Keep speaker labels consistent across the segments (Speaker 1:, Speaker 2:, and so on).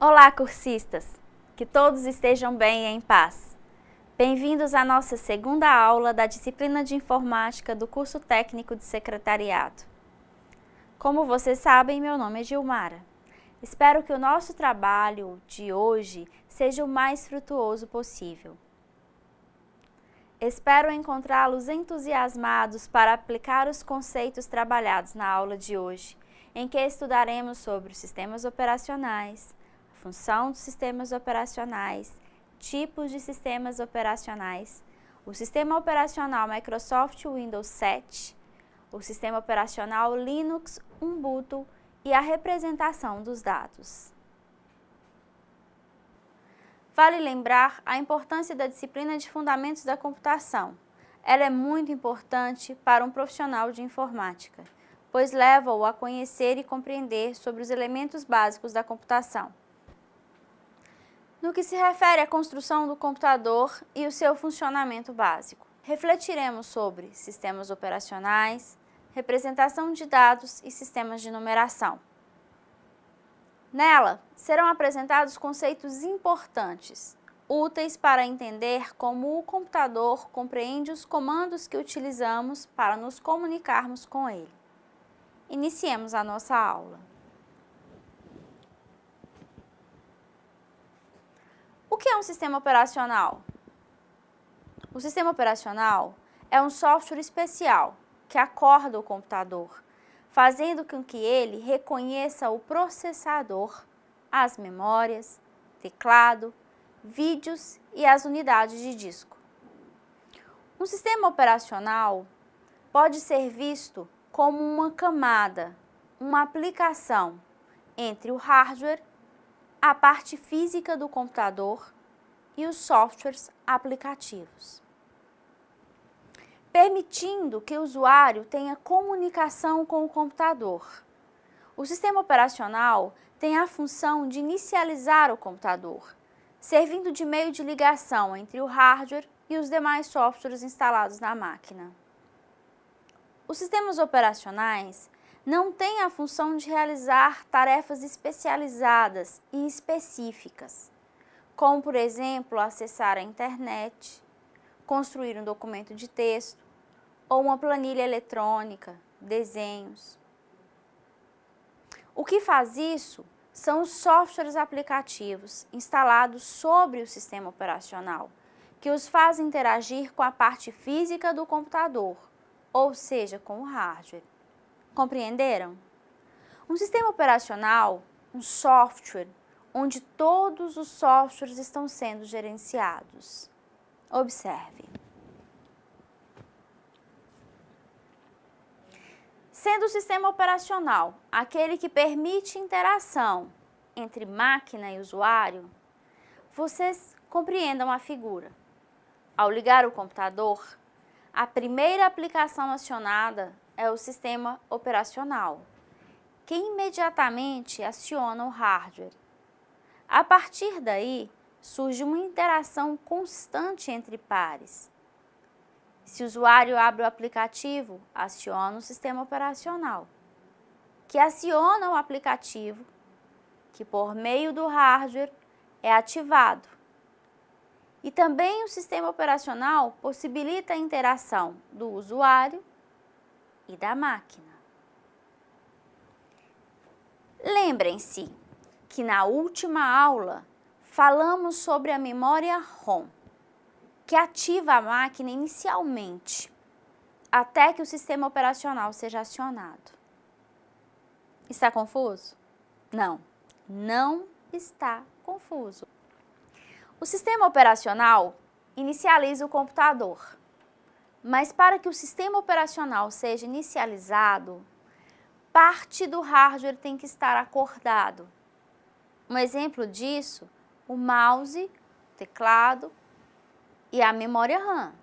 Speaker 1: Olá, cursistas! Que todos estejam bem e em paz. Bem-vindos à nossa segunda aula da disciplina de Informática do curso técnico de Secretariado. Como vocês sabem, meu nome é Gilmara. Espero que o nosso trabalho de hoje seja o mais frutuoso possível. Espero encontrá-los entusiasmados para aplicar os conceitos trabalhados na aula de hoje, em que estudaremos sobre os sistemas operacionais, função dos sistemas operacionais, tipos de sistemas operacionais, o sistema operacional Microsoft Windows 7, o sistema operacional Linux Ubuntu e a representação dos dados. Vale lembrar a importância da disciplina de Fundamentos da Computação. Ela é muito importante para um profissional de informática, pois leva-o a conhecer e compreender sobre os elementos básicos da computação. No que se refere à construção do computador e o seu funcionamento básico, refletiremos sobre sistemas operacionais, representação de dados e sistemas de numeração. Nela, serão apresentados conceitos importantes, úteis para entender como o computador compreende os comandos que utilizamos para nos comunicarmos com ele. Iniciemos a nossa aula. O que é um sistema operacional? O sistema operacional é um software especial que acorda o computador, fazendo com que ele reconheça o processador, as memórias, teclado, vídeos e as unidades de disco. Um sistema operacional pode ser visto como uma camada, uma aplicação entre o hardware, a parte física do computador e os softwares aplicativos, permitindo que o usuário tenha comunicação com o computador. O sistema operacional tem a função de inicializar o computador, servindo de meio de ligação entre o hardware e os demais softwares instalados na máquina. Os sistemas operacionais não têm a função de realizar tarefas especializadas e específicas, como, por exemplo, acessar a internet, construir um documento de texto ou uma planilha eletrônica, desenhos. O que faz isso são os softwares aplicativos instalados sobre o sistema operacional, que os fazem interagir com a parte física do computador, ou seja, com o hardware. Compreenderam? Um sistema operacional, um software, onde todos os softwares estão sendo gerenciados. Observe. Sendo o sistema operacional aquele que permite interação entre máquina e usuário, vocês compreendam a figura. Ao ligar o computador, a primeira aplicação acionada é o sistema operacional, que imediatamente aciona o hardware. A partir daí, surge uma interação constante entre pares. Se o usuário abre o aplicativo, aciona o sistema operacional, que aciona o aplicativo, que por meio do hardware é ativado. E também o sistema operacional possibilita a interação do usuário e da máquina. Lembrem-se que na última aula falamos sobre a memória ROM, que ativa a máquina inicialmente, até que o sistema operacional seja acionado. Está confuso? Não, não está confuso. O sistema operacional inicializa o computador, mas para que o sistema operacional seja inicializado, parte do hardware tem que estar acordado. Um exemplo disso, o mouse, o teclado e a memória RAM.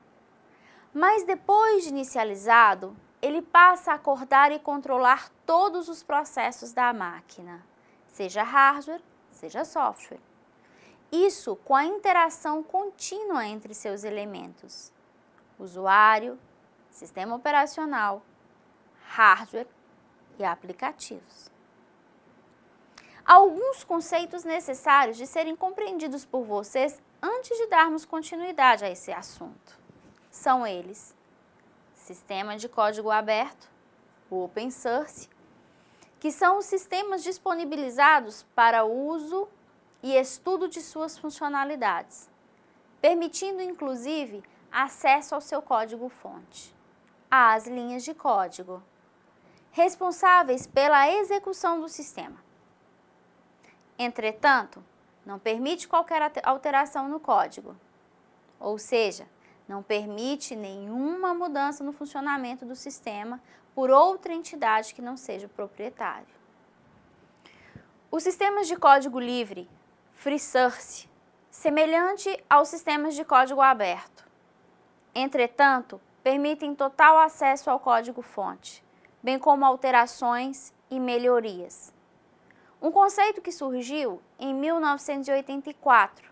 Speaker 1: Mas depois de inicializado, ele passa a acordar e controlar todos os processos da máquina, seja hardware, seja software. Isso com a interação contínua entre seus elementos: usuário, sistema operacional, hardware e aplicativos. alguns conceitos necessários de serem compreendidos por vocês antes de darmos continuidade a esse assunto. São eles: sistema de código aberto, o open source, que são os sistemas disponibilizados para uso e estudo de suas funcionalidades, permitindo inclusive acesso ao seu código-fonte, às linhas de código, responsáveis pela execução do sistema. Entretanto, não permite qualquer alteração no código, ou seja, não permite nenhuma mudança no funcionamento do sistema por outra entidade que não seja o proprietário. Os sistemas de código livre, free source, semelhante aos sistemas de código aberto. Entretanto, permitem total acesso ao código-fonte, bem como alterações e melhorias. Um conceito que surgiu em 1984,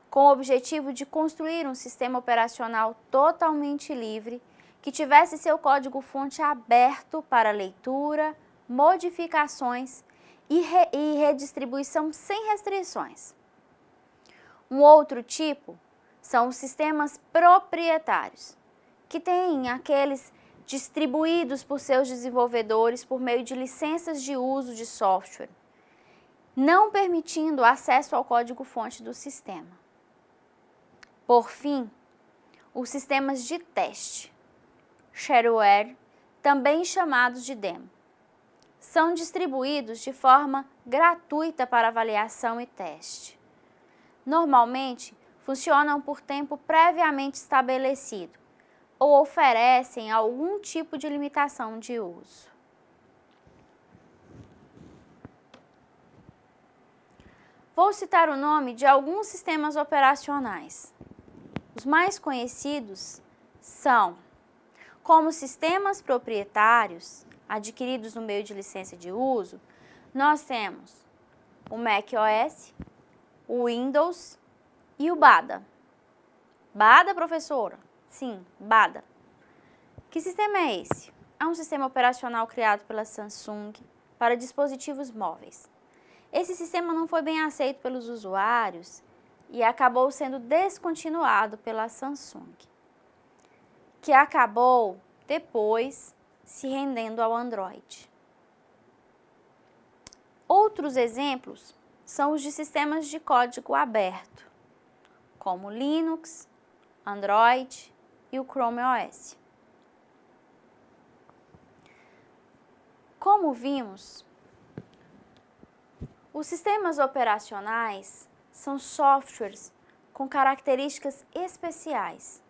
Speaker 1: com o objetivo de construir um sistema operacional totalmente livre, que tivesse seu código-fonte aberto para leitura, modificações e redistribuição sem restrições. Um outro tipo são os sistemas proprietários, que têm aqueles distribuídos por seus desenvolvedores por meio de licenças de uso de software, não permitindo acesso ao código-fonte do sistema. Por fim, os sistemas de teste, shareware, também chamados de demo, são distribuídos de forma gratuita para avaliação e teste. Normalmente, funcionam por tempo previamente estabelecido ou oferecem algum tipo de limitação de uso. Vou citar o nome de alguns sistemas operacionais. Os mais conhecidos são, como sistemas proprietários, adquiridos no meio de licença de uso, nós temos o macOS, o Windows e o BADA. BADA, professora? Sim, BADA. Que sistema é esse? É um sistema operacional criado pela Samsung para dispositivos móveis. Esse sistema não foi bem aceito pelos usuários e acabou sendo descontinuado pela Samsung, que acabou depois se rendendo ao Android. Outros exemplos são os de sistemas de código aberto, como Linux, Android e o Chrome OS. Como vimos, os sistemas operacionais são softwares com características especiais,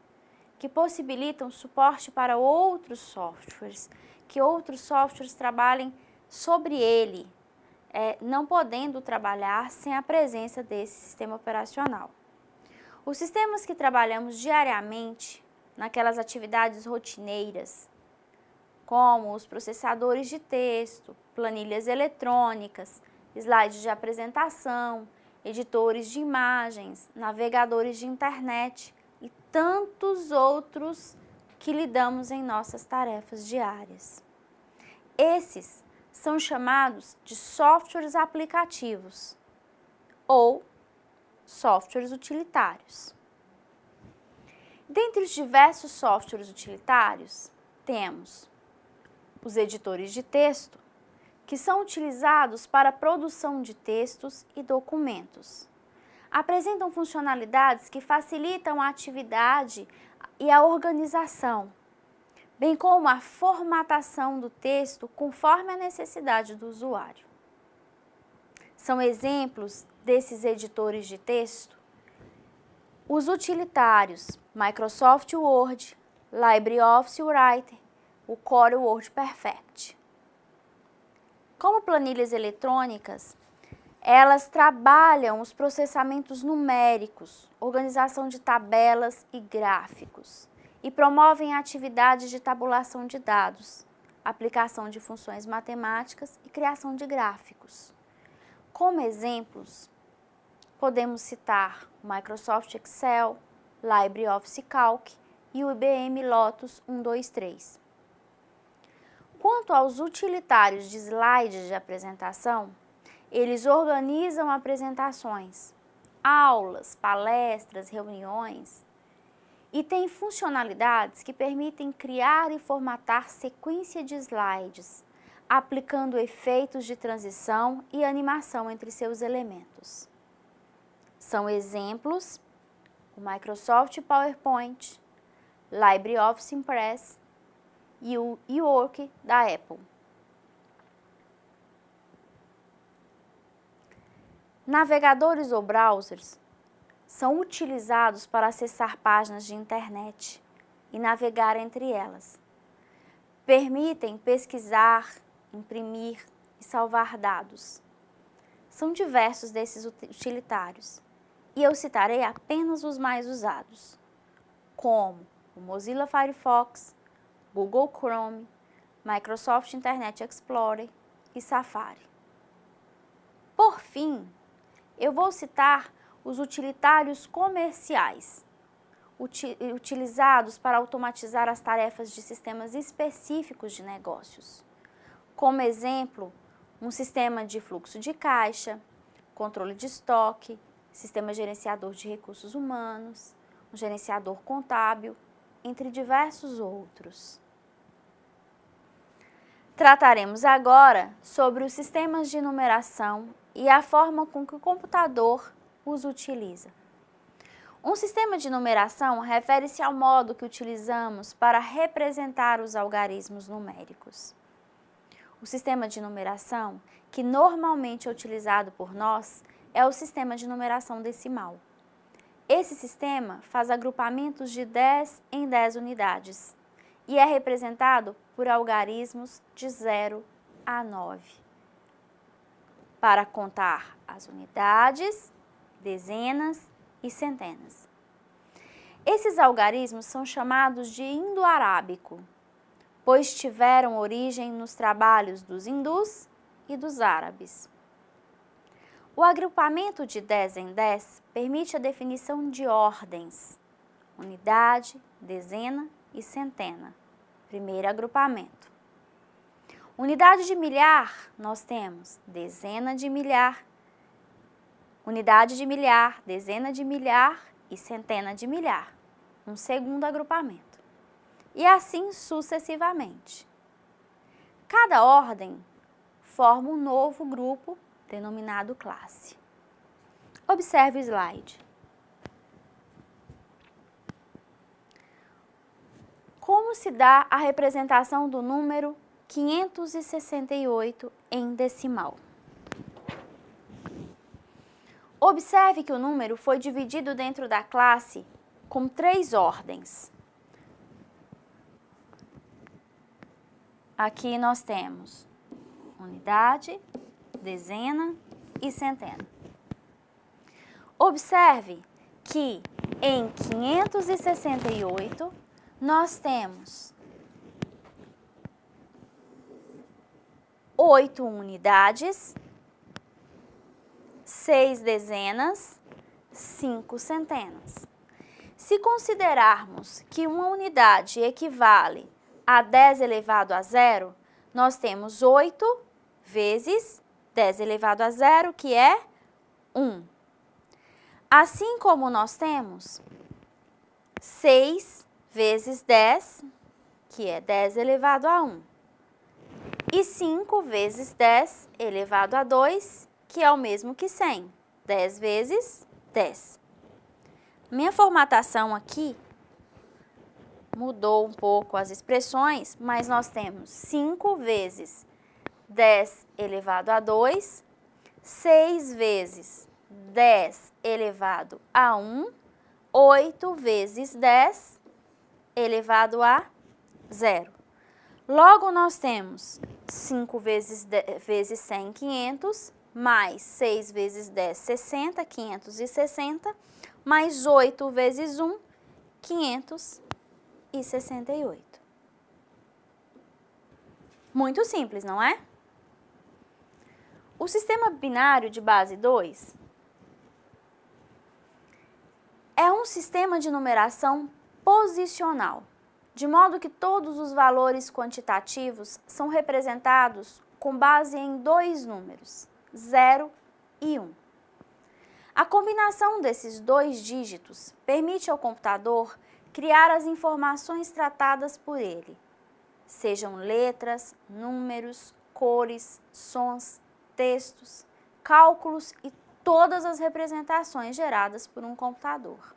Speaker 1: que possibilitam suporte para outros softwares, que outros softwares trabalhem sobre ele, não podendo trabalhar sem a presença desse sistema operacional. Os sistemas que trabalhamos diariamente, naquelas atividades rotineiras, como os processadores de texto, planilhas eletrônicas, slides de apresentação, editores de imagens, navegadores de internet e tantos outros que lidamos em nossas tarefas diárias. Esses são chamados de softwares aplicativos ou softwares utilitários. Dentre os diversos softwares utilitários, temos os editores de texto, que são utilizados para a produção de textos e documentos. Apresentam funcionalidades que facilitam a atividade e a organização, bem como a formatação do texto conforme a necessidade do usuário. São exemplos desses editores de texto os utilitários Microsoft Word, LibreOffice Writer, o Core Word Perfect. Como planilhas eletrônicas, elas trabalham os processamentos numéricos, organização de tabelas e gráficos, e promovem atividades de tabulação de dados, aplicação de funções matemáticas e criação de gráficos. Como exemplos, podemos citar o Microsoft Excel, LibreOffice Calc e o IBM Lotus 123. Quanto aos utilitários de slides de apresentação, Eles organizam apresentações, aulas, palestras, reuniões e têm funcionalidades que permitem criar e formatar sequência de slides, aplicando efeitos de transição e animação entre seus elementos. São exemplos o Microsoft PowerPoint, LibreOffice Impress e o eWork da Apple. Navegadores ou browsers são utilizados para acessar páginas de internet e navegar entre elas. Permitem pesquisar, imprimir e salvar dados. São diversos desses utilitários, e eu citarei apenas os mais usados, como o Mozilla Firefox, Google Chrome, Microsoft Internet Explorer e Safari. Por fim, eu vou citar os utilitários comerciais, utilizados para automatizar as tarefas de sistemas específicos de negócios. Como exemplo, um sistema de fluxo de caixa, controle de estoque, sistema gerenciador de recursos humanos, um gerenciador contábil, entre diversos outros. Trataremos agora sobre os sistemas de numeração e a forma com que o computador os utiliza. Um sistema de numeração refere-se ao modo que utilizamos para representar os algarismos numéricos. O sistema de numeração, que normalmente é utilizado por nós, é o sistema de numeração decimal. Esse sistema faz agrupamentos de 10 em 10 unidades e é representado por algarismos de 0 a 9. Para contar as unidades, dezenas e centenas. Esses algarismos são chamados de indo-arábico, pois tiveram origem nos trabalhos dos hindus e dos árabes. O agrupamento de 10 em 10 permite a definição de ordens, unidade, dezena e centena. Primeiro agrupamento. Unidade de milhar, nós temos dezena de milhar, unidade de milhar, dezena de milhar e centena de milhar. Um segundo agrupamento. E assim sucessivamente. Cada ordem forma um novo grupo denominado classe. Observe o slide. Como se dá a representação do número 568 em decimal? Observe que o número foi dividido dentro da classe com 3 ordens. Aqui nós temos unidade, dezena e centena. Observe que em 568 nós temos 8 unidades, 6 dezenas, 5 centenas. Se considerarmos que uma unidade equivale a 10 elevado a 0, nós temos 8 vezes 10 elevado a 0, que é 1. Assim como nós temos 6 vezes 10, que é 10 elevado a 1. E 5 vezes 10 elevado a 2, que é o mesmo que 100. 10 vezes 10. Minha formatação aqui mudou um pouco as expressões, mas nós temos 5 vezes 10 elevado a 2, 6 vezes 10 elevado a 1, 8 vezes 10 elevado a 0. Logo, nós temos 5 vezes 100, 500, mais 6 vezes 10, 60, 560, mais 8 vezes 1, 568. Muito simples, não é? O sistema binário de base 2 é um sistema de numeração posicional, de modo que todos os valores quantitativos são representados com base em 2 números, 0 e 1. A combinação desses dois dígitos permite ao computador criar as informações tratadas por ele, sejam letras, números, cores, sons, textos, cálculos e todas as representações geradas por um computador.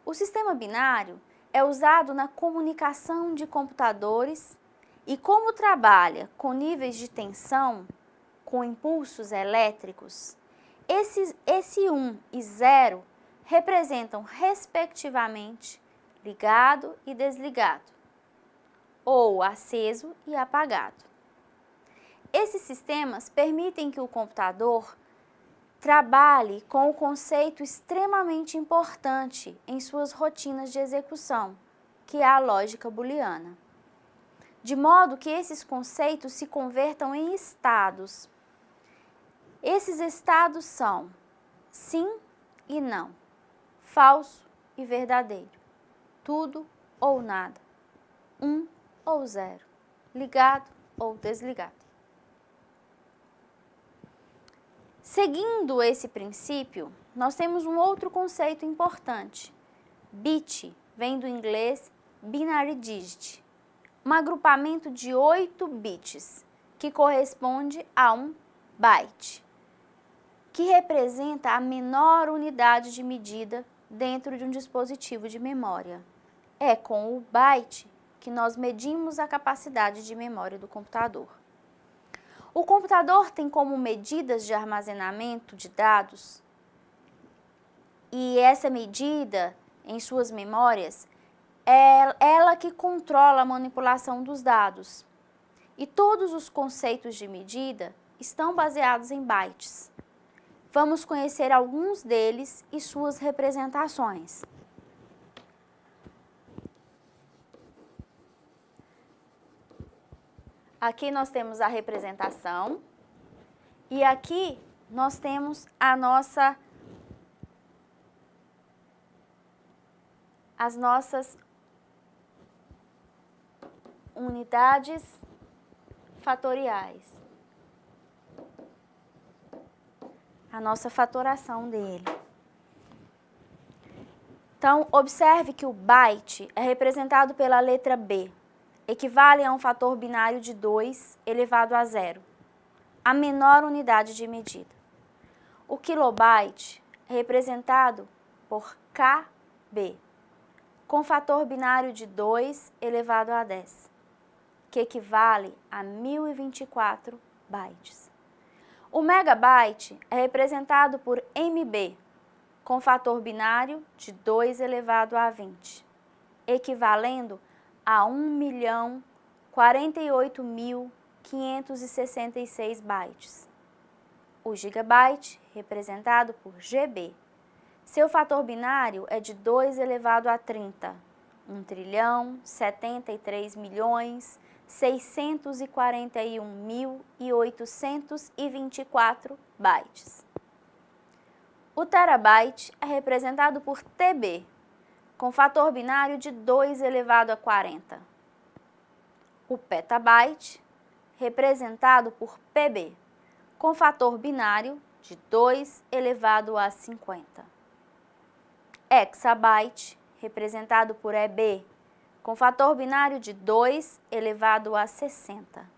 Speaker 1: O sistema binário é usado na comunicação de computadores e, como trabalha com níveis de tensão, com impulsos elétricos, esse 1 e 0 representam, respectivamente, ligado e desligado, ou aceso e apagado. Esses sistemas permitem que o computador trabalhe com o conceito extremamente importante em suas rotinas de execução, que é a lógica booleana, de modo que esses conceitos se convertam em estados. Esses estados são sim e não, falso e verdadeiro, tudo ou nada, 1 ou 0, ligado ou desligado. Seguindo esse princípio, nós temos um outro conceito importante. Bit vem do inglês binary digit, um agrupamento de 8 bits, que corresponde a um byte, que representa a menor unidade de medida dentro de um dispositivo de memória. É com o byte que nós medimos a capacidade de memória do computador. O computador tem como medidas de armazenamento de dados, e essa medida em suas memórias é ela que controla a manipulação dos dados. E todos os conceitos de medida estão baseados em bytes. Vamos conhecer alguns deles e suas representações. Aqui nós temos a representação e aqui nós temos as nossas unidades fatoriais. A nossa fatoração dele. Então, observe que o byte é representado pela letra B, equivale a um fator binário de 2 elevado a 0, a menor unidade de medida. O kilobyte é representado por KB, com fator binário de 2 elevado a 10, que equivale a 1024 bytes. O megabyte é representado por MB, com fator binário de 2 elevado a 20, equivalendo a 1.048.566 bytes. O gigabyte, representado por GB, seu fator binário é de 2 elevado a 30, 1.073.641.824 bytes. O terabyte é representado por TB, com fator binário de 2 elevado a 40. O petabyte, representado por PB, com fator binário de 2 elevado a 50. Hexabyte, representado por EB, com fator binário de 2 elevado a 60.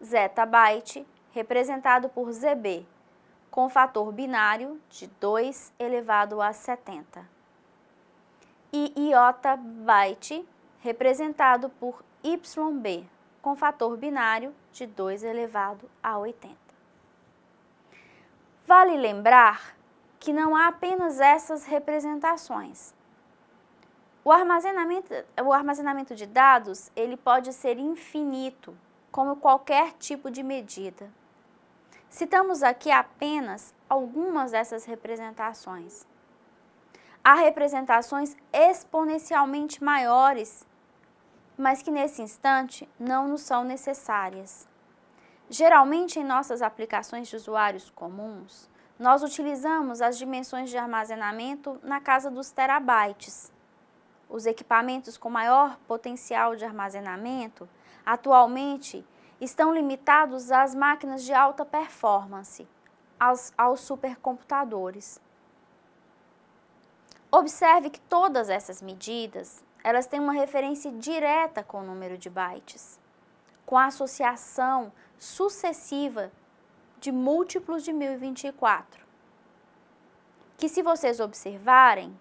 Speaker 1: Zetabyte, representado por ZB, com fator binário de 2 elevado a 70. E iotabyte, representado por YB, com fator binário de 2 elevado a 80. Vale lembrar que não há apenas essas representações. O armazenamento de dados, ele pode ser infinito, como qualquer tipo de medida. Citamos aqui apenas algumas dessas representações. Há representações exponencialmente maiores, mas que nesse instante não nos são necessárias. Geralmente, em nossas aplicações de usuários comuns, nós utilizamos as dimensões de armazenamento na casa dos terabytes. Os equipamentos com maior potencial de armazenamento atualmente estão limitados às máquinas de alta performance, aos supercomputadores. Observe que todas essas medidas, elas têm uma referência direta com o número de bytes, com a associação sucessiva de múltiplos de 1024, que se vocês observarem,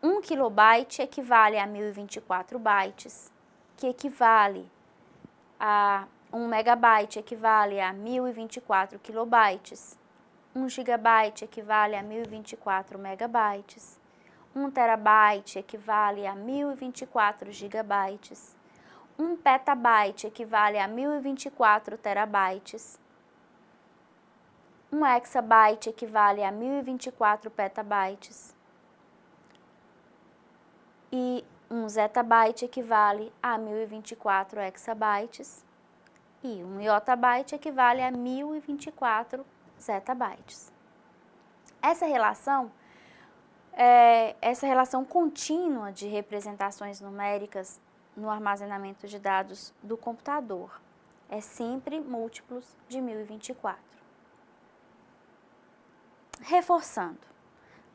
Speaker 1: 1 kilobyte equivale a 1024 bytes, que equivale a 1 megabyte equivale a 1024 kilobytes, 1 gigabyte equivale a 1024 megabytes, 1 terabyte equivale a 1024 gigabytes, 1 petabyte equivale a 1024 terabytes, 1 hexabyte equivale a 1024 petabytes e 1 zettabyte equivale a 1024 hexabytes e 1 iotabyte equivale a 1024 zettabytes. Essa relação contínua de representações numéricas no armazenamento de dados do computador é sempre múltiplos de 1024. Reforçando,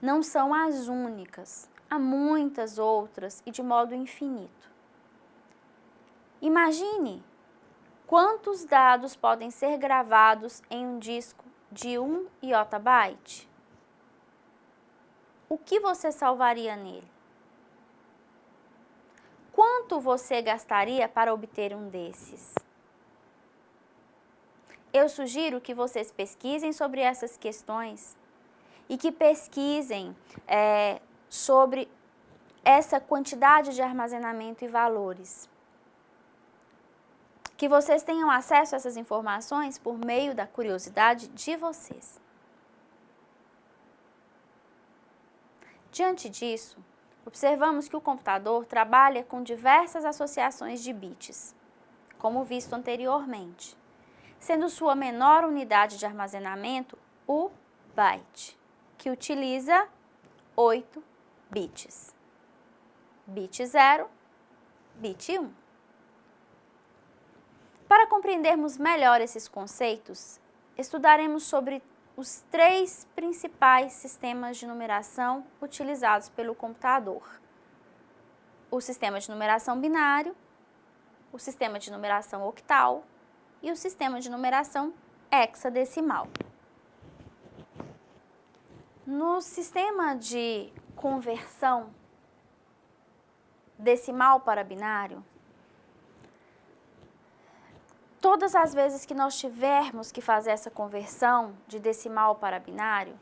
Speaker 1: não são as únicas, há muitas outras e de modo infinito. Imagine quantos dados podem ser gravados em um disco de 1 iotabyte. O que você salvaria nele? Quanto você gastaria para obter um desses? Eu sugiro que vocês pesquisem sobre essas questões e que pesquisem sobre essa quantidade de armazenamento e valores. Que vocês tenham acesso a essas informações por meio da curiosidade de vocês. Diante disso, observamos que o computador trabalha com diversas associações de bits, como visto anteriormente, sendo sua menor unidade de armazenamento o byte, que utiliza 8 bits. Bit 0, bit 1. Para compreendermos melhor esses conceitos, estudaremos sobre os 3 principais sistemas de numeração utilizados pelo computador: o sistema de numeração binário, o sistema de numeração octal e o sistema de numeração hexadecimal. No sistema de conversão decimal para binário, todas as vezes que nós tivermos que fazer essa conversão de decimal para binário,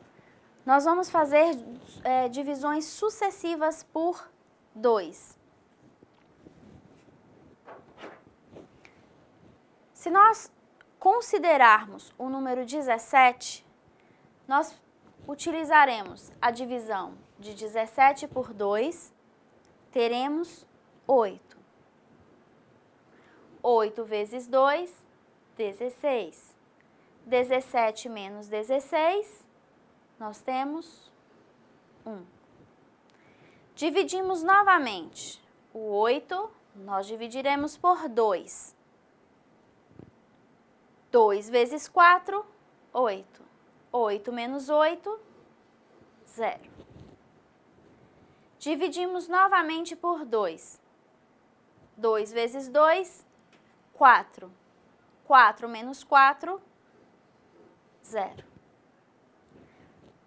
Speaker 1: nós vamos fazer divisões sucessivas por 2. Se nós considerarmos o número 17, nós utilizaremos a divisão de 17 por 2, teremos 8. 8 vezes 2, 16. 17 menos 16, nós temos 1. Dividimos novamente. O 8, nós dividiremos por 2. 2 vezes 4, 8. 8 menos 8, 0. Dividimos novamente por 2. 2 vezes 2, 4. 4 menos 4, 0.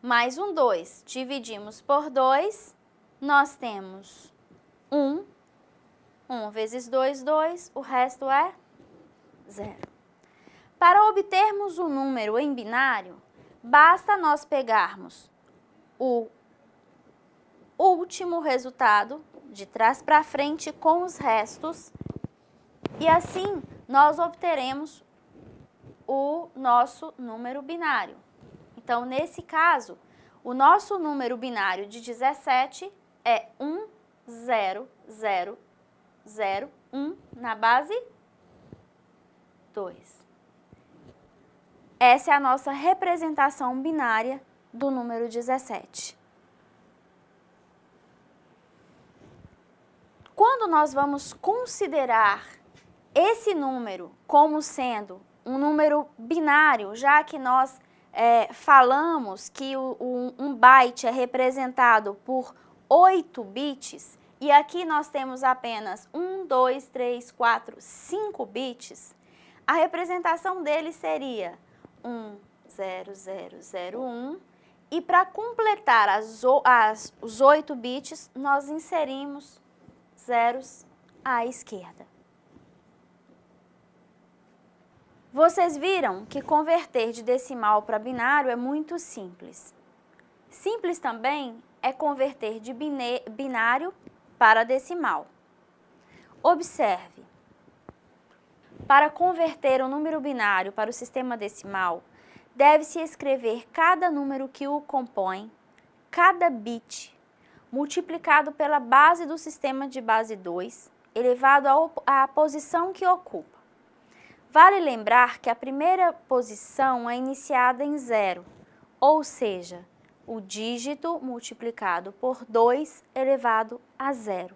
Speaker 1: Mais um 2. Dividimos por 2, nós temos 1. 1 vezes 2, 2. O resto é 0. Para obtermos o número em binário, basta nós pegarmos o último resultado de trás para frente com os restos e assim nós obteremos o nosso número binário. Então, nesse caso, o nosso número binário de 17 é 1, 0, 0, 0, 1 na base 2. Essa é a nossa representação binária do número 17. Quando nós vamos considerar esse número como sendo um número binário, já que nós falamos que um byte é representado por 8 bits, e aqui nós temos apenas 1, 2, 3, 4, 5 bits, a representação dele seria 1, 0, 0, 0, 1, e para completar os 8 bits, nós inserimos zeros à esquerda. Vocês viram que converter de decimal para binário é muito simples. Simples também é converter de binário para decimal. Observe, para converter um número binário para o sistema decimal, deve-se escrever cada número que o compõe, cada bit, multiplicado pela base do sistema de base 2, elevado à posição que ocupa. Vale lembrar que a primeira posição é iniciada em 0, ou seja, o dígito multiplicado por 2 elevado a 0.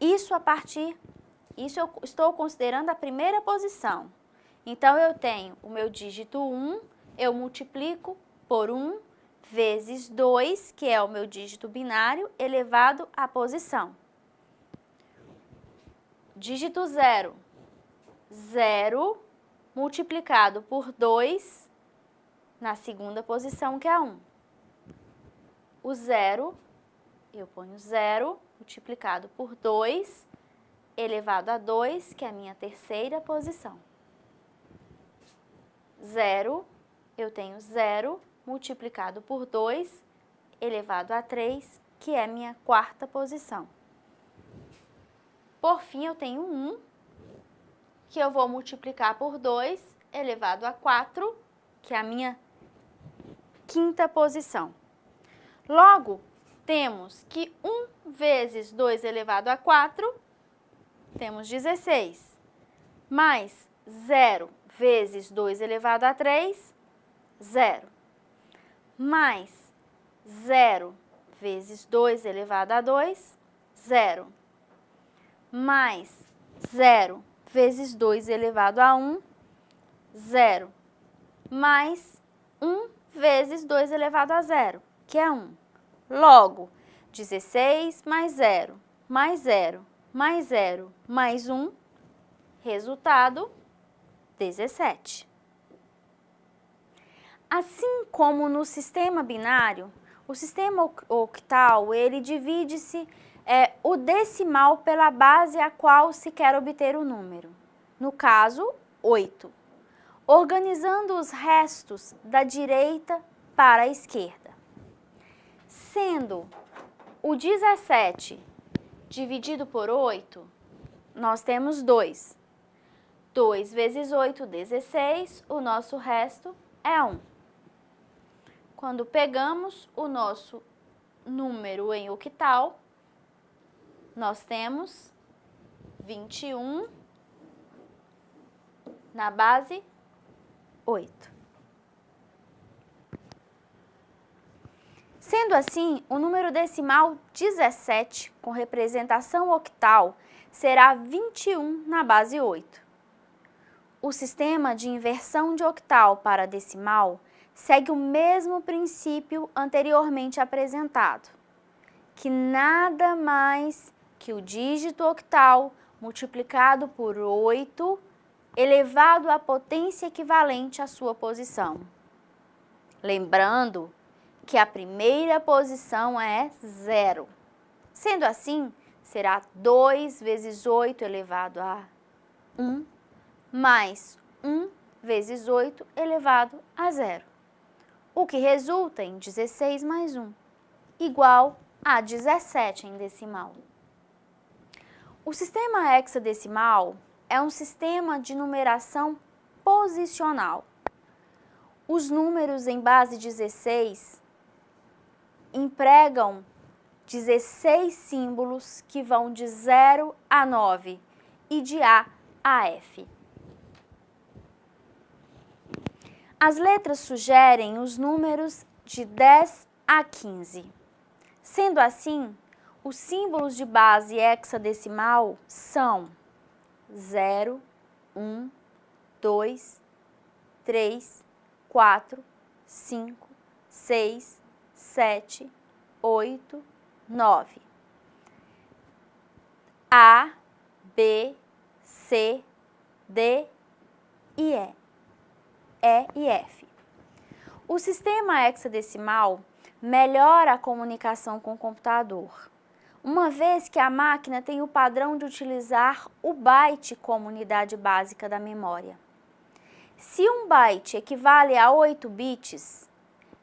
Speaker 1: Isso eu estou considerando a primeira posição. Então, eu tenho o meu dígito 1, eu multiplico por 1 vezes 2, que é o meu dígito binário, elevado à posição. Dígito 0. 0 multiplicado por 2 na segunda posição, que é 1. O 0, eu ponho 0 multiplicado por 2 elevado a 2, que é a minha terceira posição. 0, eu tenho 0 multiplicado por 2 elevado a 3, que é a minha quarta posição. Por fim, eu tenho 1, que eu vou multiplicar por 2 elevado a 4, que é a minha quinta posição. Logo, temos que 1 vezes 2 elevado a 4, temos 16, mais 0 vezes 2 elevado a 3, 0, mais 0 vezes 2 elevado a 2, 0, mais 0 vezes 2 elevado a 1, 0, mais 1 vezes 2 elevado a 0, que é 1. Logo, 16 mais 0, mais 0, mais 0, mais 1, resultado, 17. Assim como no sistema binário, o sistema octal, ele divide-se o decimal pela base a qual se quer obter o número. No caso, 8. Organizando os restos da direita para a esquerda. Sendo o 17 dividido por 8, nós temos 2. 2 vezes 8, 16, o nosso resto é 1. Quando pegamos o nosso número em octal, nós temos 21 na base 8. Sendo assim, o número decimal 17, com representação octal, será 21 na base 8. O sistema de inversão de octal para decimal segue o mesmo princípio anteriormente apresentado, que nada mais que o dígito octal multiplicado por 8 elevado à potência equivalente à sua posição. Lembrando que a primeira posição é 0. Sendo assim, será 2 vezes 8 elevado a 1, mais 1 vezes 8 elevado a 0, o que resulta em 16 mais 1, igual a 17 em decimal. O sistema hexadecimal é um sistema de numeração posicional. Os números em base 16 empregam 16 símbolos que vão de 0 a 9 e de A a F. As letras sugerem os números de 10 a 15. Sendo assim, os símbolos de base hexadecimal são 0, 1, 2, 3, 4, 5, 6, 7, 8, 9. A, B, C, D e E. E e F. O sistema hexadecimal melhora a comunicação com o computador, uma vez que a máquina tem o padrão de utilizar o byte como unidade básica da memória. Se um byte equivale a 8 bits,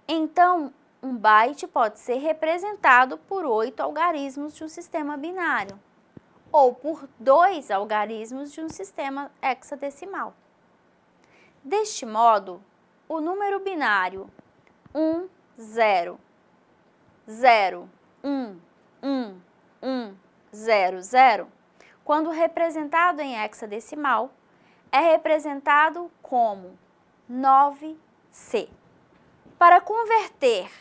Speaker 1: então um byte pode ser representado por 8 algarismos de um sistema binário, ou por 2 algarismos de um sistema hexadecimal. Deste modo, o número binário 1, 0, 0, 1, 1, 1, 0, 0, quando representado em hexadecimal, é representado como 9C. Para converter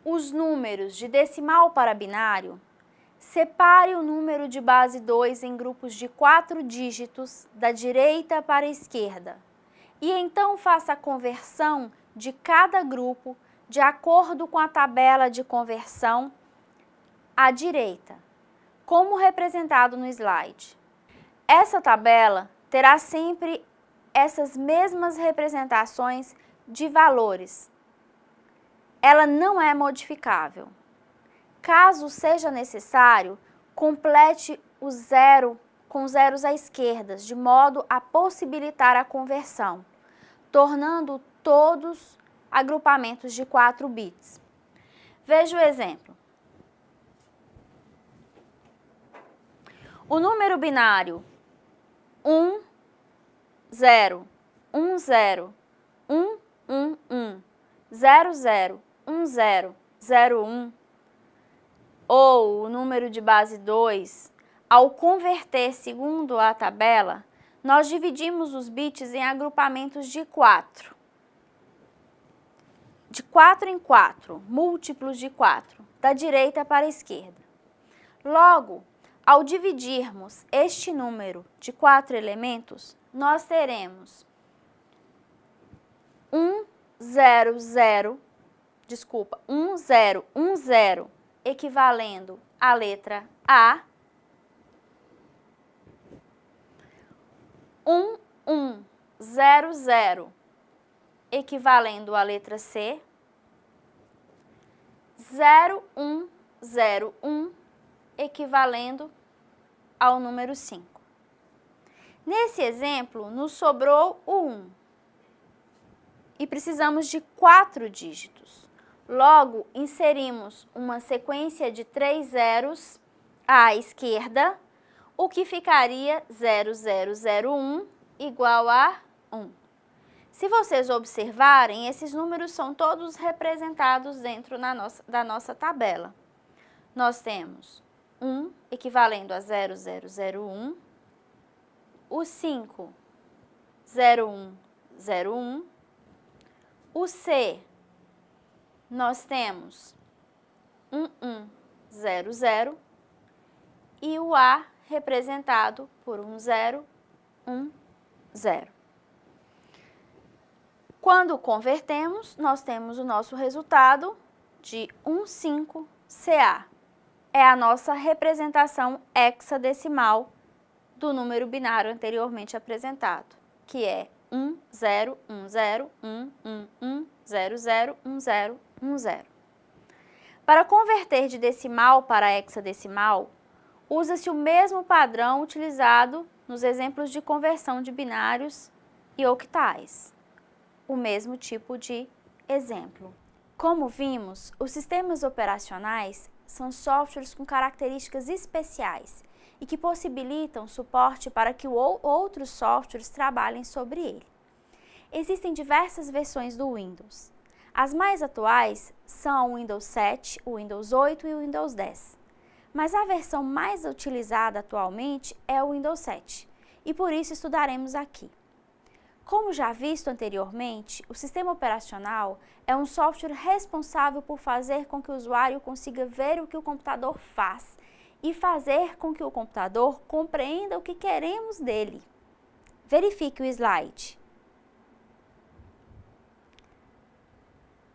Speaker 1: os números de decimal para binário, separe o número de base 2 em grupos de 4 dígitos da direita para a esquerda e então faça a conversão de cada grupo de acordo com a tabela de conversão à direita, como representado no slide. Essa tabela terá sempre essas mesmas representações de valores. Ela não é modificável. Caso seja necessário, complete o zero com zeros à esquerda, de modo a possibilitar a conversão, tornando todos agrupamentos de 4 bits. Veja o exemplo. O número binário 1, 0, 1, 0, 1, 1, 1, 0, 0, 1, 0, 0, 1, ou o número de base 2, ao converter segundo a tabela, nós dividimos os bits em agrupamentos de 4. De 4 em 4, múltiplos de 4, da direita para a esquerda. Logo, ao dividirmos este número de 4 elementos, nós teremos 1, 0, 0, equivalendo à letra A, 1, 1, 0, 0, equivalendo à letra C, 0, 1, 0, 1, equivalendo ao número 5. Nesse exemplo, nos sobrou o 1 e precisamos de 4 dígitos. Logo, inserimos uma sequência de 3 zeros à esquerda, o que ficaria 0001 igual a 1. Se vocês observarem, esses números são todos representados dentro da nossa tabela. Nós temos 1 equivalendo a 0001, o 5, 0101, o C, nós temos 1100 e o A representado por 1010. Quando convertemos, nós temos o nosso resultado de 15CA. É a nossa representação hexadecimal do número binário anteriormente apresentado, que é 10101111001010. Para converter de decimal para hexadecimal, usa-se o mesmo padrão utilizado nos exemplos de conversão de binários e octais. O mesmo tipo de exemplo. Como vimos, os sistemas operacionais são softwares com características especiais e que possibilitam suporte para que outros softwares trabalhem sobre ele. Existem diversas versões do Windows. As mais atuais são o Windows 7, o Windows 8 e o Windows 10. Mas a versão mais utilizada atualmente é o Windows 7, e por isso estudaremos aqui. Como já visto anteriormente, o sistema operacional é um software responsável por fazer com que o usuário consiga ver o que o computador faz e fazer com que o computador compreenda o que queremos dele. Verifique o slide.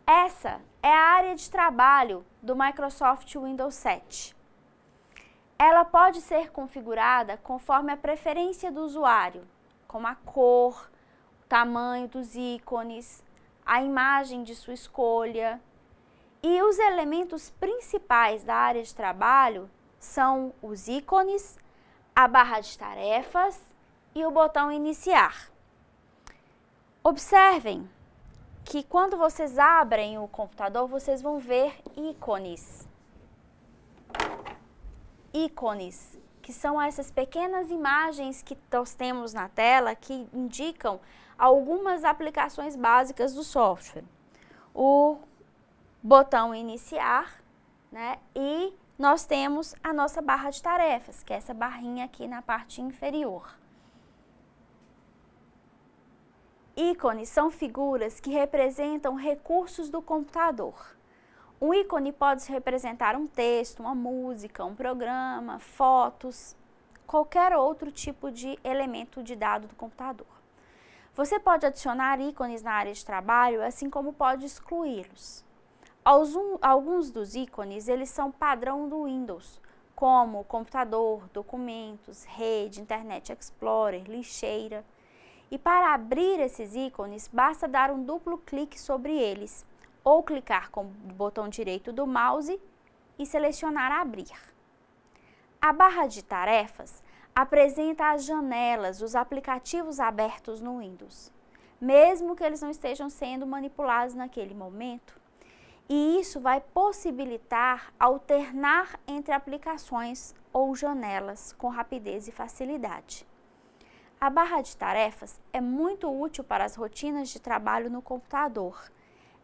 Speaker 1: Essa é a área de trabalho do Microsoft Windows 7. Ela pode ser configurada conforme a preferência do usuário, como a cor, o tamanho dos ícones, a imagem de sua escolha. E os elementos principais da área de trabalho são os ícones, a barra de tarefas e o botão iniciar. Observem que quando vocês abrem o computador, vocês vão ver ícones. Ícones, que são essas pequenas imagens que nós temos na tela que indicam algumas aplicações básicas do software. O botão iniciar, né? E nós temos a nossa barra de tarefas, que é essa barrinha aqui na parte inferior. Ícones são figuras que representam recursos do computador. Um ícone pode representar um texto, uma música, um programa, fotos, qualquer outro tipo de elemento de dado do computador. Você pode adicionar ícones na área de trabalho, assim como pode excluí-los. Alguns dos ícones, eles são padrão do Windows, como computador, documentos, rede, Internet Explorer, lixeira. E para abrir esses ícones, basta dar um duplo clique sobre eles, ou clicar com o botão direito do mouse e selecionar abrir. A barra de tarefas apresenta as janelas dos aplicativos abertos no Windows, mesmo que eles não estejam sendo manipulados naquele momento. E isso vai possibilitar alternar entre aplicações ou janelas com rapidez e facilidade. A barra de tarefas é muito útil para as rotinas de trabalho no computador.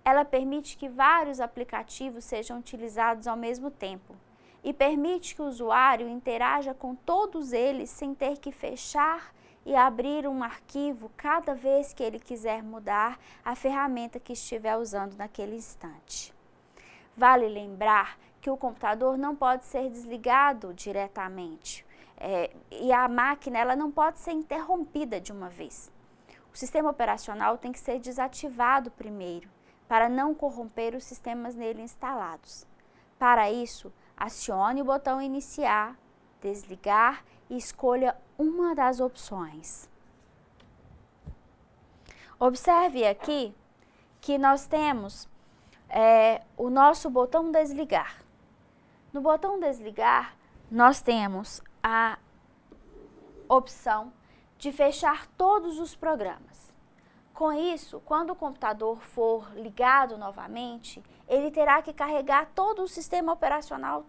Speaker 1: Ela permite que vários aplicativos sejam utilizados ao mesmo tempo e permite que o usuário interaja com todos eles sem ter que fechar e abrir um arquivo cada vez que ele quiser mudar a ferramenta que estiver usando naquele instante. Vale lembrar que o computador não pode ser desligado diretamente. E a máquina ela não pode ser interrompida de uma vez. O sistema operacional tem que ser desativado primeiro, para não corromper os sistemas nele instalados. Para isso, acione o botão iniciar, desligar e escolha uma das opções. Observe aqui que nós temos o nosso botão desligar. No botão desligar, nós temos a opção de fechar todos os programas. Com isso, quando o computador for ligado novamente, ele terá que carregar todo o sistema operacional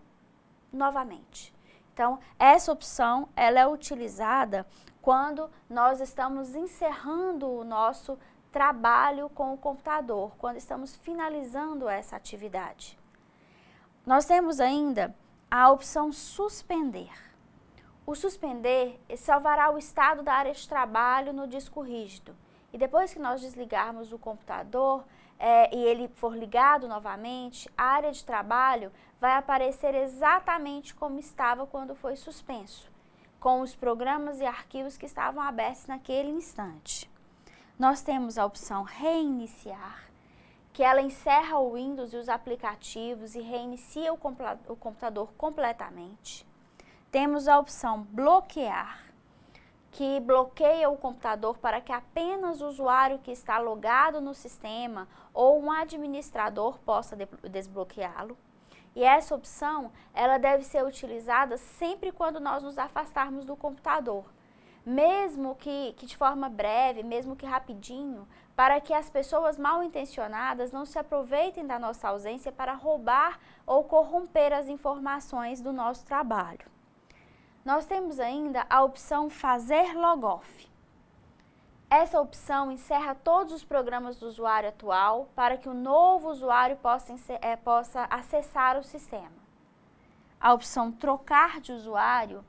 Speaker 1: novamente. Então, essa opção ela é utilizada quando nós estamos encerrando o nosso trabalho com o computador, quando estamos finalizando essa atividade. Nós temos ainda a opção suspender. O suspender salvará o estado da área de trabalho no disco rígido. E depois que nós desligarmos o computador e ele for ligado novamente, a área de trabalho vai aparecer exatamente como estava quando foi suspenso, com os programas e arquivos que estavam abertos naquele instante. Nós temos a opção reiniciar, que ela encerra o Windows e os aplicativos e reinicia o computador completamente. Temos a opção bloquear, que bloqueia o computador para que apenas o usuário que está logado no sistema ou um administrador possa desbloqueá-lo. E essa opção, ela deve ser utilizada sempre quando nós nos afastarmos do computador, mesmo que de forma breve, mesmo que rapidinho, para que as pessoas mal intencionadas não se aproveitem da nossa ausência para roubar ou corromper as informações do nosso trabalho. Nós temos ainda a opção fazer logoff. Essa opção encerra todos os programas do usuário atual para que o novo usuário possa acessar o sistema. A opção trocar de usuário,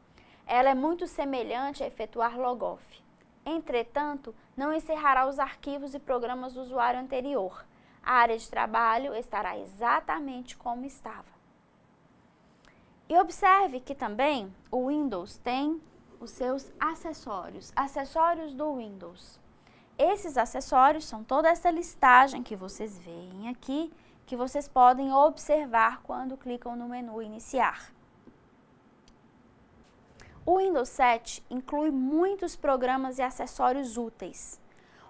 Speaker 1: ela é muito semelhante a efetuar logoff. Entretanto, não encerrará os arquivos e programas do usuário anterior. A área de trabalho estará exatamente como estava. E observe que também o Windows tem os seus acessórios, acessórios do Windows. Esses acessórios são toda essa listagem que vocês veem aqui, que vocês podem observar quando clicam no menu Iniciar. O Windows 7 inclui muitos programas e acessórios úteis.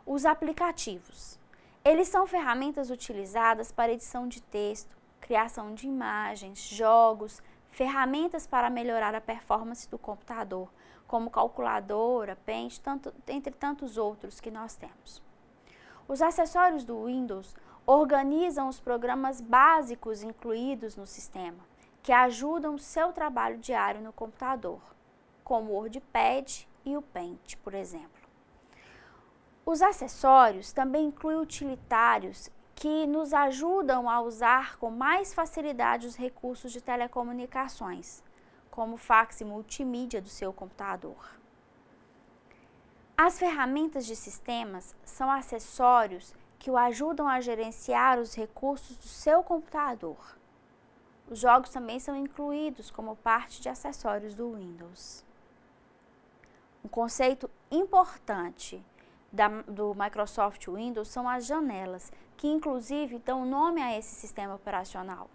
Speaker 1: Os aplicativos. Eles são ferramentas utilizadas para edição de texto, criação de imagens, jogos, ferramentas para melhorar a performance do computador, como calculadora, Paint, entre tantos outros que nós temos. Os acessórios do Windows organizam os programas básicos incluídos no sistema, que ajudam o seu trabalho diário no computador, como o WordPad e o Paint, por exemplo. Os acessórios também incluem utilitários que nos ajudam a usar com mais facilidade os recursos de telecomunicações, como o fax e multimídia do seu computador. As ferramentas de sistemas são acessórios que o ajudam a gerenciar os recursos do seu computador. Os jogos também são incluídos como parte de acessórios do Windows. Um conceito importante do Microsoft Windows são as janelas, que inclusive dão nome a esse sistema operacional.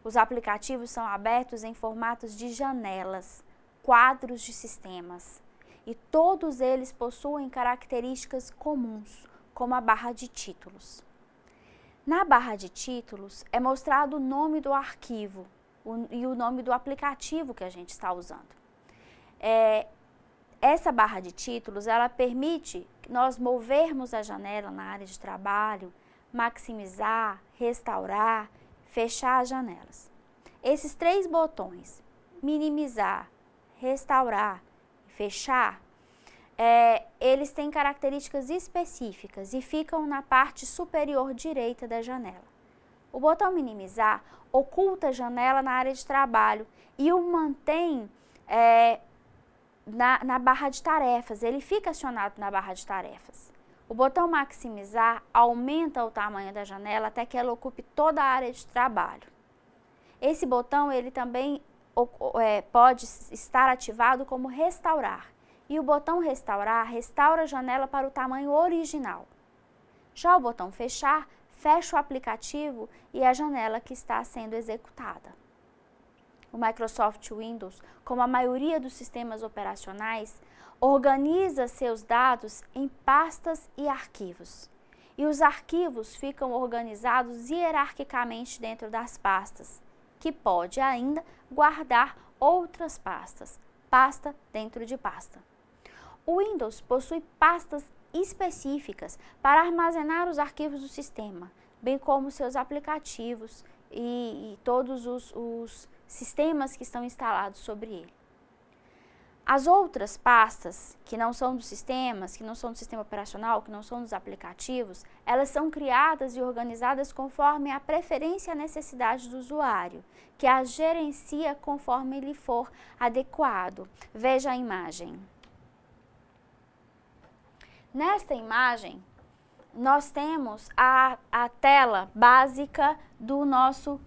Speaker 1: Os aplicativos são abertos em formatos de janelas, quadros de sistemas, e todos eles possuem características comuns, como a barra de títulos. Na barra de títulos é mostrado o nome do arquivo e o nome do aplicativo que a gente está usando. Essa barra de títulos, ela permite nós movermos a janela na área de trabalho, maximizar, restaurar, fechar as janelas. Esses três botões, minimizar, restaurar e fechar, eles têm características específicas e ficam na parte superior direita da janela. O botão minimizar oculta a janela na área de trabalho e o mantém na barra de tarefas, ele fica acionado na barra de tarefas. O botão maximizar aumenta o tamanho da janela até que ela ocupe toda a área de trabalho. Esse botão ele também pode estar ativado como restaurar. E o botão restaurar restaura a janela para o tamanho original. Já o botão fechar, fecha o aplicativo e a janela que está sendo executada. O Microsoft Windows, como a maioria dos sistemas operacionais, organiza seus dados em pastas e arquivos. E os arquivos ficam organizados hierarquicamente dentro das pastas, que pode ainda guardar outras pastas, pasta dentro de pasta. O Windows possui pastas específicas para armazenar os arquivos do sistema, bem como seus aplicativos e todos os sistemas que estão instalados sobre ele. As outras pastas, que não são dos sistemas, que não são do sistema operacional, que não são dos aplicativos, elas são criadas e organizadas conforme a preferência e a necessidade do usuário, que as gerencia conforme lhe for adequado. Veja a imagem. Nesta imagem, nós temos a tela básica do nosso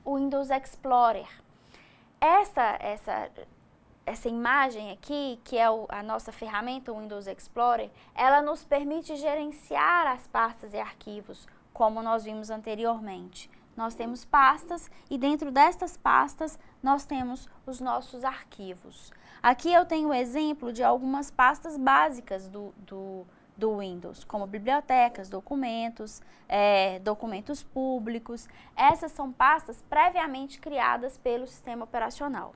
Speaker 1: Windows Explorer. Essa imagem aqui, que é a nossa ferramenta Windows Explorer, ela nos permite gerenciar as pastas e arquivos, como nós vimos anteriormente. Nós temos pastas e dentro destas pastas nós temos os nossos arquivos. Aqui eu tenho o exemplo de algumas pastas básicas do Windows, como bibliotecas, documentos, documentos públicos. Essas são pastas previamente criadas pelo sistema operacional.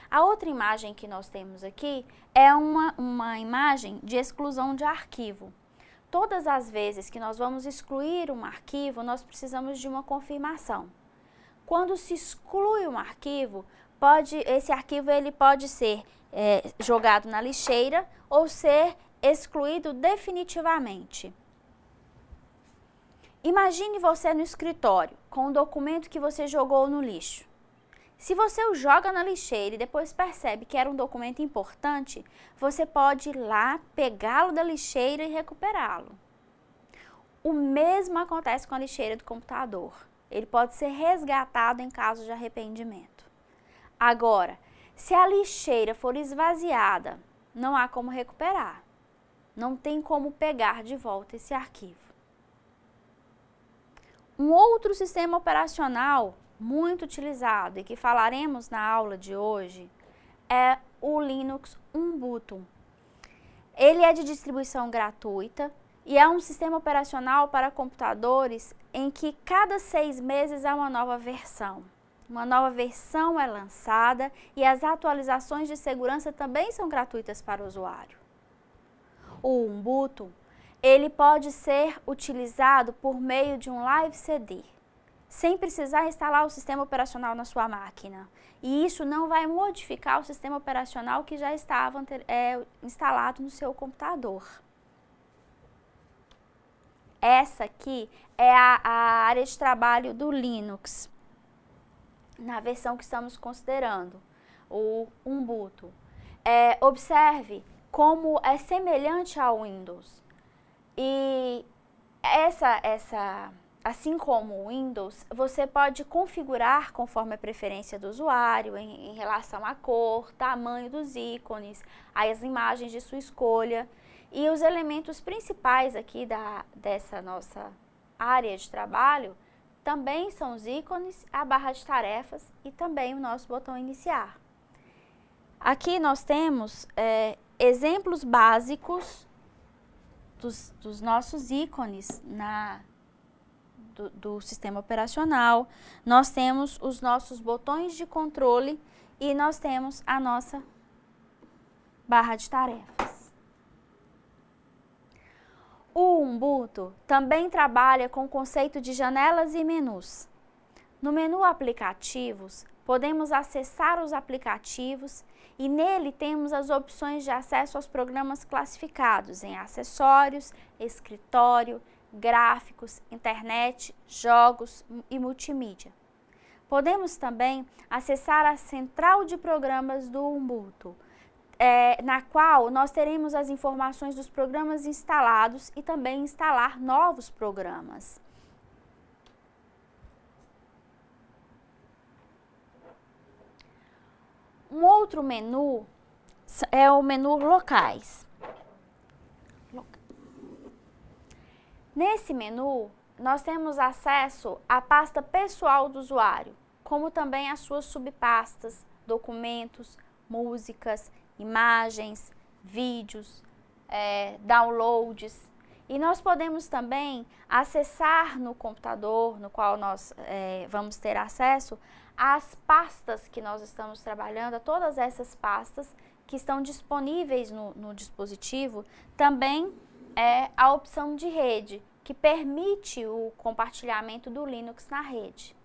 Speaker 1: A outra imagem que nós temos aqui é uma imagem de exclusão de arquivo. Todas as vezes que nós vamos excluir um arquivo, nós precisamos de uma confirmação. Quando se exclui um arquivo, esse arquivo ele pode ser jogado na lixeira ou ser excluído definitivamente. Imagine você no escritório com um documento que você jogou no lixo. Se você o joga na lixeira e depois percebe que era um documento importante, você pode ir lá, pegá-lo da lixeira e recuperá-lo. O mesmo acontece com a lixeira do computador. Ele pode ser resgatado em caso de arrependimento. Agora, Se a lixeira for esvaziada, não há como recuperar. Não tem como pegar de volta esse arquivo. Um outro sistema operacional muito utilizado e que falaremos na aula de hoje é o Linux Ubuntu. Ele é de distribuição gratuita e é um sistema operacional para computadores em que cada 6 meses há uma nova versão. Uma nova versão é lançada e as atualizações de segurança também são gratuitas para o usuário. O Ubuntu, ele pode ser utilizado por meio de um Live CD, sem precisar instalar o sistema operacional na sua máquina. E isso não vai modificar o sistema operacional que já estava instalado no seu computador. Essa aqui é a área de trabalho do Linux, na versão que estamos considerando, o Ubuntu. Observe como é semelhante ao Windows. E assim como o Windows, você pode configurar conforme a preferência do usuário em relação à cor, tamanho dos ícones, as imagens de sua escolha. E os elementos principais aqui dessa nossa área de trabalho também são os ícones, a barra de tarefas e também o nosso botão iniciar. Aqui nós temos exemplos básicos dos nossos ícones do sistema operacional. Nós temos os nossos botões de controle e nós temos a nossa barra de tarefas. O Ubuntu também trabalha com o conceito de janelas e menus. No menu Aplicativos, podemos acessar os aplicativos e nele temos as opções de acesso aos programas classificados em acessórios, escritório, gráficos, internet, jogos e multimídia. Podemos também acessar a central de programas do Ubuntu, na qual nós teremos as informações dos programas instalados e também instalar novos programas. Um outro menu é o menu Locais. Nesse menu, nós temos acesso à pasta pessoal do usuário, como também as suas subpastas, documentos, músicas, imagens, vídeos, downloads. E nós podemos também acessar no computador, no qual nós vamos ter acesso, às pastas que nós estamos trabalhando, a todas essas pastas que estão disponíveis no dispositivo. Também a opção de rede, que permite o compartilhamento do Linux na rede.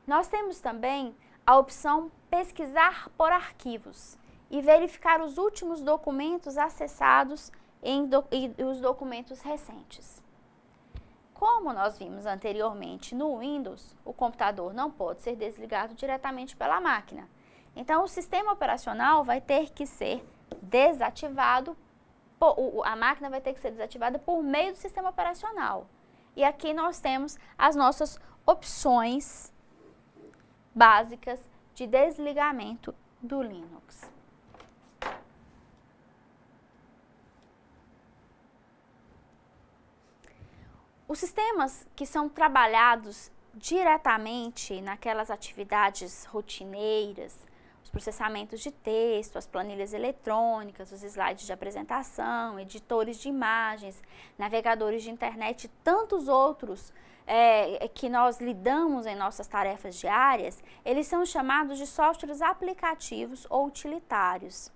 Speaker 1: Nós temos também a opção pesquisar por arquivos e verificar os últimos documentos acessados e os documentos recentes. Como nós vimos anteriormente no Windows, o computador não pode ser desligado diretamente pela máquina. Então, o sistema operacional vai ter que ser desativado, a máquina vai ter que ser desativada por meio do sistema operacional. E aqui nós temos as nossas opções básicas de desligamento do Linux. Os sistemas que são trabalhados diretamente naquelas atividades rotineiras, os processamentos de texto, as planilhas eletrônicas, os slides de apresentação, editores de imagens, navegadores de internet e tantos outros que nós lidamos em nossas tarefas diárias, eles são chamados de softwares aplicativos ou utilitários.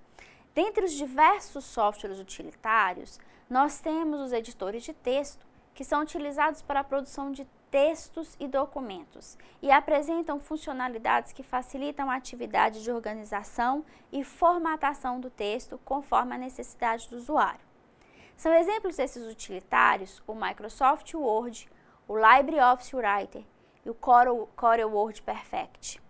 Speaker 1: Dentre os diversos softwares utilitários, nós temos os editores de texto, que são utilizados para a produção de textos e documentos e apresentam funcionalidades que facilitam a atividade de organização e formatação do texto conforme a necessidade do usuário. São exemplos desses utilitários o Microsoft Word, o LibreOffice Writer e o Corel Word Perfect.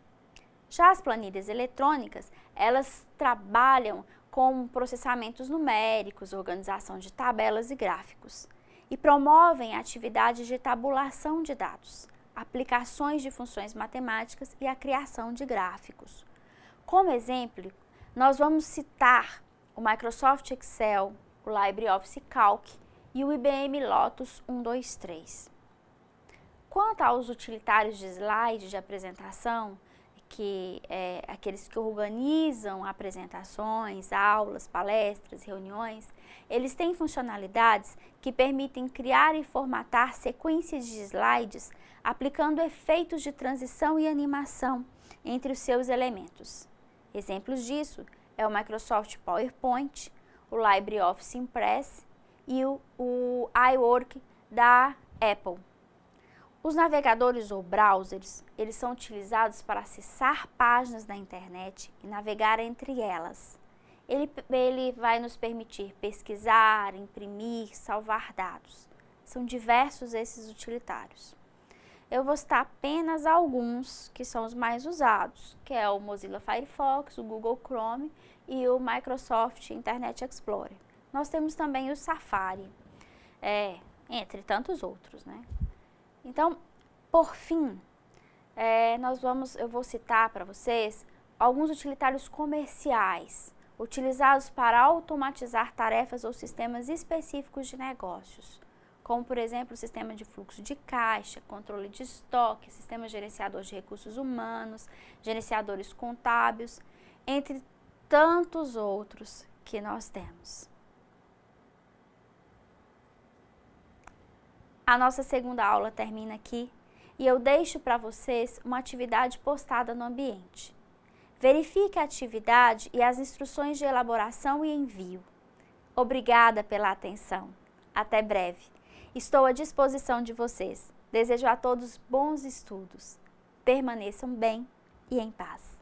Speaker 1: Já as planilhas eletrônicas, elas trabalham com processamentos numéricos, organização de tabelas e gráficos, e promovem atividades de tabulação de dados, aplicações de funções matemáticas e a criação de gráficos. Como exemplo, nós vamos citar o Microsoft Excel, o LibreOffice Calc e o IBM Lotus 123. Quanto aos utilitários de slide de apresentação, que aqueles que organizam apresentações, aulas, palestras, reuniões, eles têm funcionalidades que permitem criar e formatar sequências de slides aplicando efeitos de transição e animação entre os seus elementos. Exemplos disso é o Microsoft PowerPoint, o LibreOffice Impress e o iWork da Apple. Os navegadores ou browsers, eles são utilizados para acessar páginas da internet e navegar entre elas. Ele vai nos permitir pesquisar, imprimir, salvar dados. São diversos esses utilitários. Eu vou citar apenas alguns que são os mais usados, que é o Mozilla Firefox, o Google Chrome e o Microsoft Internet Explorer. Nós temos também o Safari, entre tantos outros, né? Então, por fim, eu vou citar para vocês alguns utilitários comerciais, utilizados para automatizar tarefas ou sistemas específicos de negócios, como, por exemplo, o sistema de fluxo de caixa, controle de estoque, sistema gerenciador de recursos humanos, gerenciadores contábeis, entre tantos outros que nós temos. A nossa segunda aula termina aqui e eu deixo para vocês uma atividade postada no ambiente. Verifique a atividade e as instruções de elaboração e envio. Obrigada pela atenção. Até breve. Estou à disposição de vocês. Desejo a todos bons estudos. Permaneçam bem e em paz.